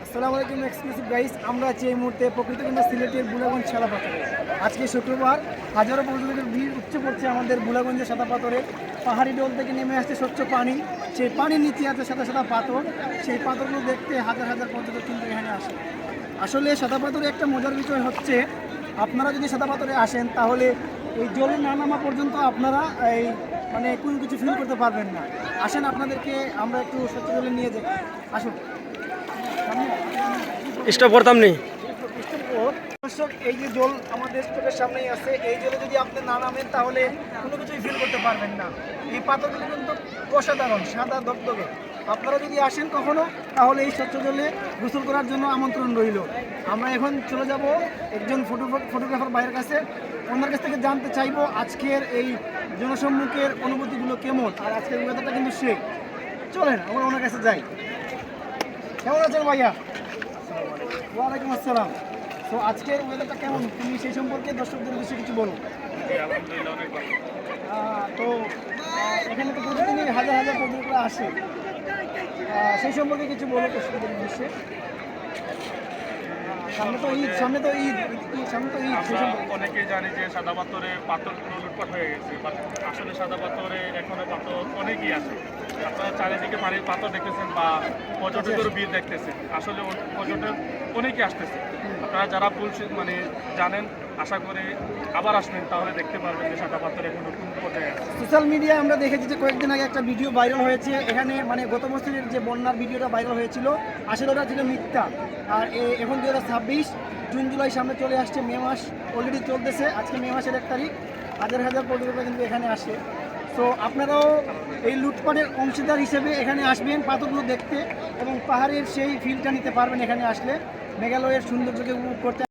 আসসালামু আলাইকুম exclusive guys, আমরা আছি এই মুহূর্তে প্রকৃতকেন্দ্র সিলেটের বুলাগঞ্জ সাদা পাথরে। আজকে শুক্রবার, হাজারো পর্যটকের ভিড় উপচে পড়ছে আমাদের বুলাগঞ্জের সাদা পাথরে। পাহাড়ি ডোল থেকে নেমে আসছে স্বচ্ছ পানি, সেই পানির নিচে আছে সাদা সাদা পাথর। সেই পাথরগুলো দেখতে হাজার হাজার পর্যটক কিন্তু এখানে আসে। আসলে সাদা পাথরে একটা মজার বিষয় হচ্ছে, আপনারা যদি সাদা পাথরে আসেন তাহলে এই জলে না নামা পর্যন্ত আপনারা এই মানে কোনো কিছু ফিল করতে পারবেন না। আসেন, আপনাদেরকে আমরা একটু স্বচ্ছ জলে নিয়ে যাই, আসুন। স্টপ করতাম নেই। দর্শক, এই যে জল আমাদের চোখের সামনেই আছে, এই জলে যদি আপনি না নামেন তাহলে কোনো কিছুই ফিল করতে পারবেন না। এই পাথরগুলো কিন্তু অসাধারণ, সাদা দগদগে। আপনারা যদি আসেন কখনো তাহলে এই স্বচ্ছ জলে গোসল করার জন্য আমন্ত্রণ রইল। আমরা এখন চলে যাব একজন ফটোগ্রাফার ভাইয়ের কাছে, ওনার কাছ থেকে জানতে চাইবো আজকের এই জনসম্মুখের অনুভূতিগুলো কেমন, আর আজকের ওয়েদারটা কিন্তু সেই। চলেন আমরা ওনার কাছে যাই। কেমন আছেন ভাইয়া? ওয়ালাইকুম আসসালাম। তো আজকের ওয়েদারটা কেমন, তুমি সেই সম্পর্কে দর্শকদের উদ্দেশ্যে কিছু বলো। তো এখানে তো প্রতিদিনই হাজার হাজার পর্যটকরা আসে, সেই সম্পর্কে কিছু বলো দর্শকদের উদ্দেশ্যে। সামনে তো ঈদ সেই সম্পর্কে অনেকেই জানি যে সাদা পাথরে পাথরগুলো লুটপাট হয়ে গেছে, বাট আসলে সাদা পাথরে এখনো পাথর অনেকই আছে। আপনারা চারিদিকে পানির পাথর দেখতেছেন বা পর্যটকেরও ভিড় দেখতেছেন, আসলে পর্যটক অনেকেই আসতেছে। আপনারা যারা ভুল মানে জানেন, আশা করে আবার আসবেন, তাহলে দেখতে পারবেন যে সাদা পাথর এখন নতুন পর্যায়ে আছে। সোশ্যাল মিডিয়ায় আমরা দেখেছি যে কয়েকদিন আগে একটা ভিডিও ভাইরাল হয়েছে, এখানে মানে গত বছরের যে বন্যার ভিডিওটা ভাইরাল হয়েছিল, আসলে ওটা ছিল মিথ্যা। আর এখন 2026 জুন জুলাই সামনে চলে আসছে, মে মাস অলরেডি চলতেছে, আজকে মে মাসের 1 তারিখ। হাজার হাজার পর্যটকরা কিন্তু এখানে আসে। তো আপনারাও এই লুটপাটের অংশীদার হিসেবে এখানে আসবেন পাথরগুলো দেখতে, এবং পাহাড়ের সেই ফিলটা নিতে পারবেন এখানে আসলে, মেঘালয়ের সৌন্দর্যকে উপভোগ করতে।